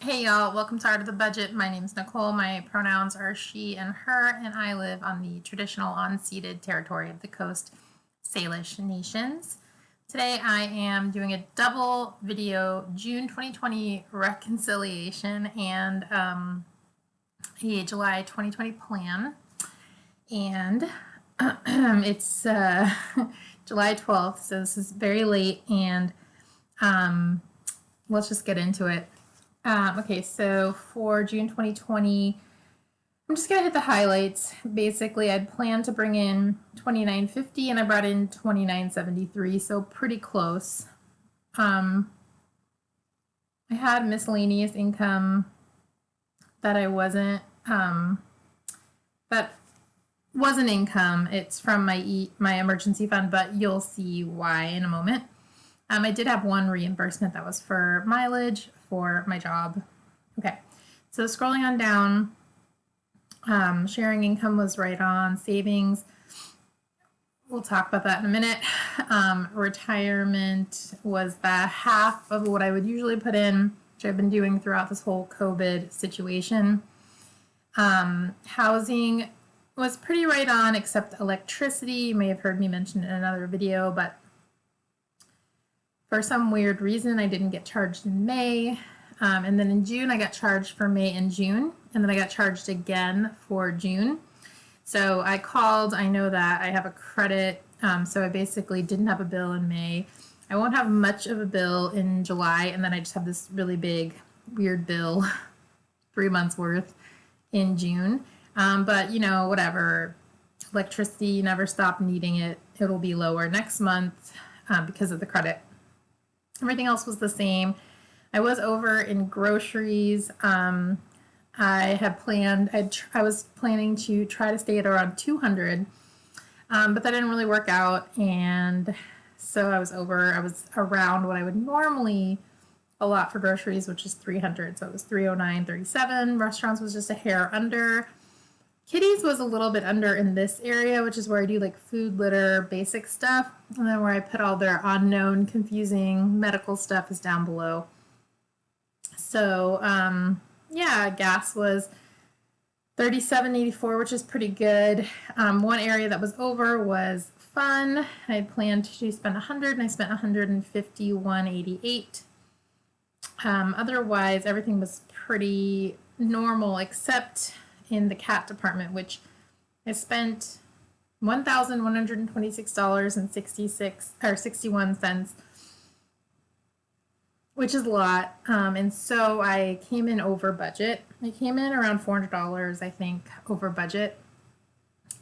Hey y'all, welcome to Art of the Budget. My name is Nicole. My pronouns are she and her, and I live on the traditional unceded territory of the Coast Salish nations. Today I am doing a double video, June 2020 reconciliation and a July 2020 plan. And it's July 12th, so this is very late, and let's just get into it. Okay, so for June 2020, I'm just gonna hit the highlights. Basically, I'd planned to bring in $29.50 and I brought in $29.73, so pretty close. I had miscellaneous income that wasn't income. It's from my emergency fund, but you'll see why in a moment. I did have one reimbursement that was for mileage for my job. Okay, so scrolling on down, sharing income was right on. Savings, we'll talk about that in a minute. Retirement was the half of what I would usually put in, which I've been doing throughout this whole COVID situation. Housing was pretty right on, except electricity. You may have heard me mention it in another video, but for some weird reason, I didn't get charged in May. And then in June, I got charged for May and June. And then I got charged again for June. So I called. I know that I have a credit. So I basically didn't have a bill in May. I won't have much of a bill in July. And then I just have this really big, weird bill, 3 months worth in June. But, you know, whatever. Electricity, never stop needing it. It'll be lower next month because of the credit. Everything else was the same. I was over in groceries. I was planning to try to stay at around 200, but that didn't really work out. And so I was around what I would normally allot for groceries, which is 300. So it was 309.37. Restaurants was just a hair under. Kitty's was a little bit under in this area, which is where I do like food, litter, basic stuff. And then where I put all their unknown, confusing medical stuff is down below. So, yeah, gas was $37.84, which is pretty good. One area that was over was fun. I had planned to spend 100 and I spent 151.88. Otherwise, everything was pretty normal except in the cat department, which I spent $1,126.61, which is a lot. And so I came in over budget. I came in around $400, I think, over budget.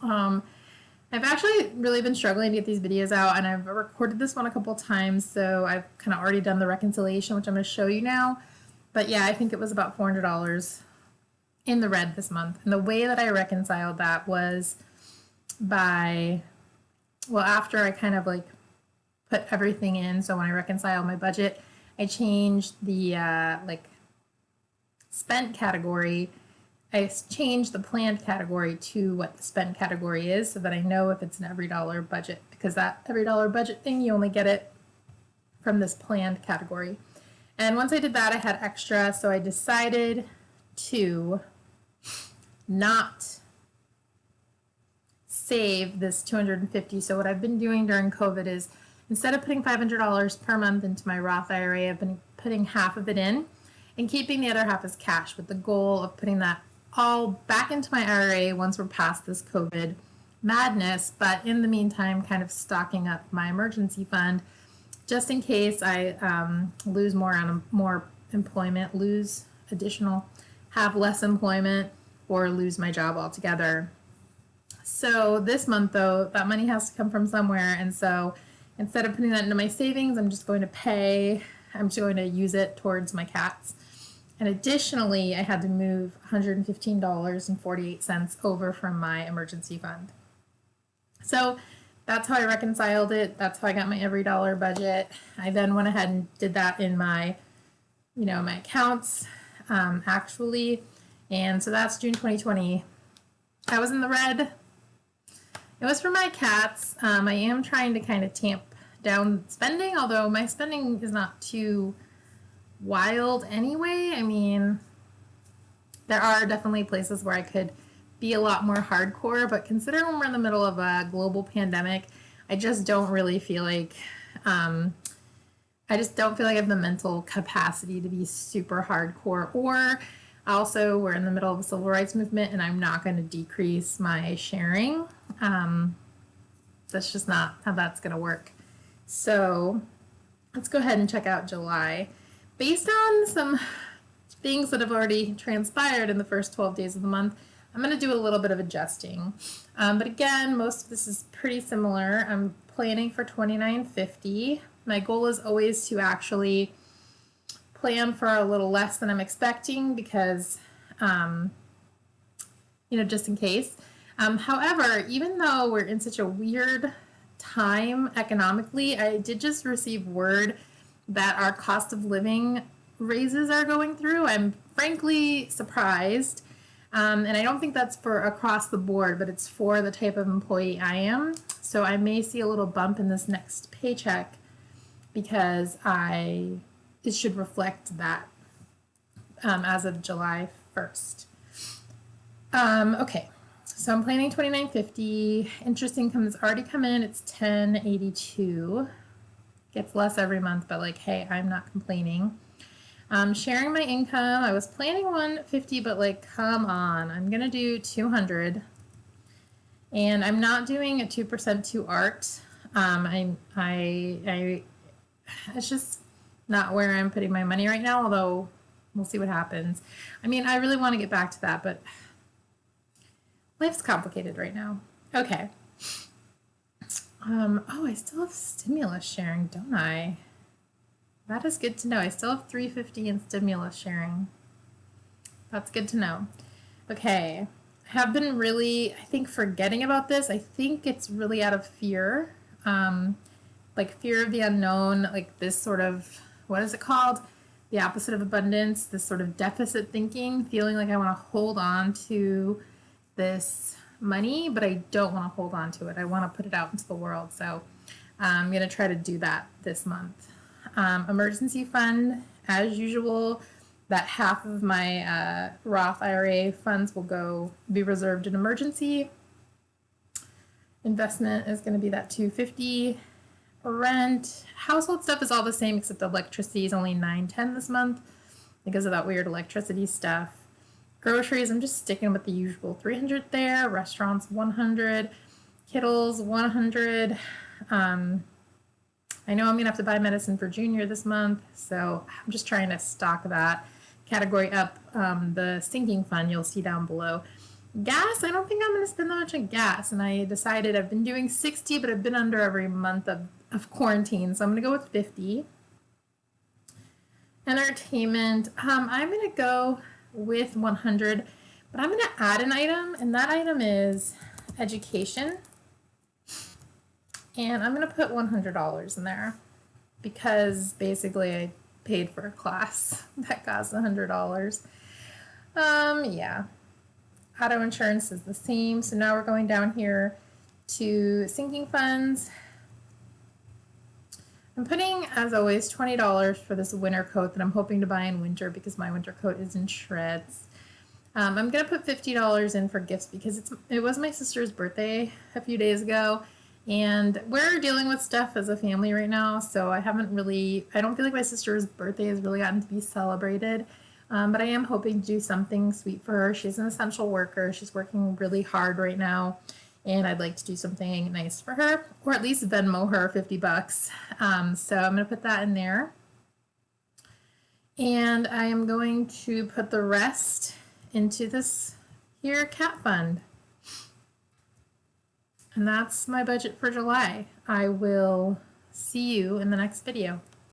I've actually really been struggling to get these videos out, and I've recorded this one a couple times, so I've kind of already done the reconciliation, which I'm going to show you now. But yeah, I think it was about $400 in the red this month. And the way that I reconciled that was after I kind of like put everything in. So when I reconciled my budget, I changed the spent category. I changed the planned category to what the spent category is so that I know if it's an every dollar budget, because that every dollar budget thing, you only get it from this planned category. And once I did that, I had extra, so I decided to not save this $250. So what I've been doing during COVID is instead of putting $500 per month into my Roth IRA, I've been putting half of it in and keeping the other half as cash, with the goal of putting that all back into my IRA once we're past this COVID madness. But in the meantime, kind of stocking up my emergency fund just in case I lose more employment, have less employment, or lose my job altogether. So this month, though, that money has to come from somewhere. And so instead of putting that into my savings, I'm just going to use it towards my cats. And additionally, I had to move $115.48 over from my emergency fund. So that's how I reconciled it. That's how I got my every dollar budget. I then went ahead and did that in my accounts, actually. And so that's June 2020. I was in the red. It was for my cats. I am trying to kind of tamp down spending, although my spending is not too wild anyway. I mean, there are definitely places where I could be a lot more hardcore, but considering we're in the middle of a global pandemic, I just don't really feel like, I just don't feel like I have the mental capacity to be super hardcore. Or also, we're in the middle of a civil rights movement and I'm not going to decrease my sharing. That's just not how that's going to work. So let's go ahead and check out July. Based on some things that have already transpired in the first 12 days of the month, I'm going to do a little bit of adjusting. But again, most of this is pretty similar. I'm planning for $29.50. My goal is always to actually plan for a little less than I'm expecting because, just in case. However, even though we're in such a weird time economically, I did just receive word that our cost of living raises are going through. I'm frankly surprised. And I don't think that's for across the board, but it's for the type of employee I am. So I may see a little bump in this next paycheck because it should reflect that as of July 1st. Okay, so I'm planning $29.50. Interest income has already come in. It's $10.82. Gets less every month, but like, hey, I'm not complaining. Sharing my income, I was planning $150, but like, come on, I'm gonna do $200. And I'm not doing a 2% to art. It's just not where I'm putting my money right now, although we'll see what happens. I mean, I really want to get back to that, but life's complicated right now. Okay. Oh, I still have stimulus sharing, don't I? That is good to know. I still have $350 in stimulus sharing. That's good to know. Okay. I have been really, I think, forgetting about this. I think it's really out of fear. Like fear of the unknown, like this sort of, what is it called? The opposite of abundance, this sort of deficit thinking, feeling like I want to hold on to this money, but I don't want to hold on to it. I want to put it out into the world. So I'm going to try to do that this month. Emergency fund, as usual, that half of my Roth IRA funds will be reserved in emergency. Investment is going to be that $250. Rent, household stuff is all the same except the electricity is only $9.10 this month because of that weird electricity stuff. Groceries, I'm just sticking with the usual $300 there. Restaurants, $100. Kittles, $100. I know I'm gonna have to buy medicine for Junior this month, so I'm just trying to stock that category up. The sinking fund you'll see down below. Gas, I don't think I'm gonna spend that much on gas, and I decided I've been doing 60, but I've been under every month of quarantine, so I'm gonna go with 50. Entertainment, I'm gonna go with 100, but I'm gonna add an item, and that item is education. And I'm gonna put $100 in there because basically I paid for a class that cost $100. Yeah. Auto insurance is the same. So now we're going down here to sinking funds. I'm putting, as always, $20 for this winter coat that I'm hoping to buy in winter because my winter coat is in shreds. I'm going to put $50 in for gifts because it was my sister's birthday a few days ago. And we're dealing with stuff as a family right now, so I don't feel like my sister's birthday has really gotten to be celebrated. But I am hoping to do something sweet for her. She's an essential worker. She's working really hard right now, and I'd like to do something nice for her, or at least Venmo her $50. So I'm going to put that in there. And I am going to put the rest into this here cat fund. And that's my budget for July. I will see you in the next video.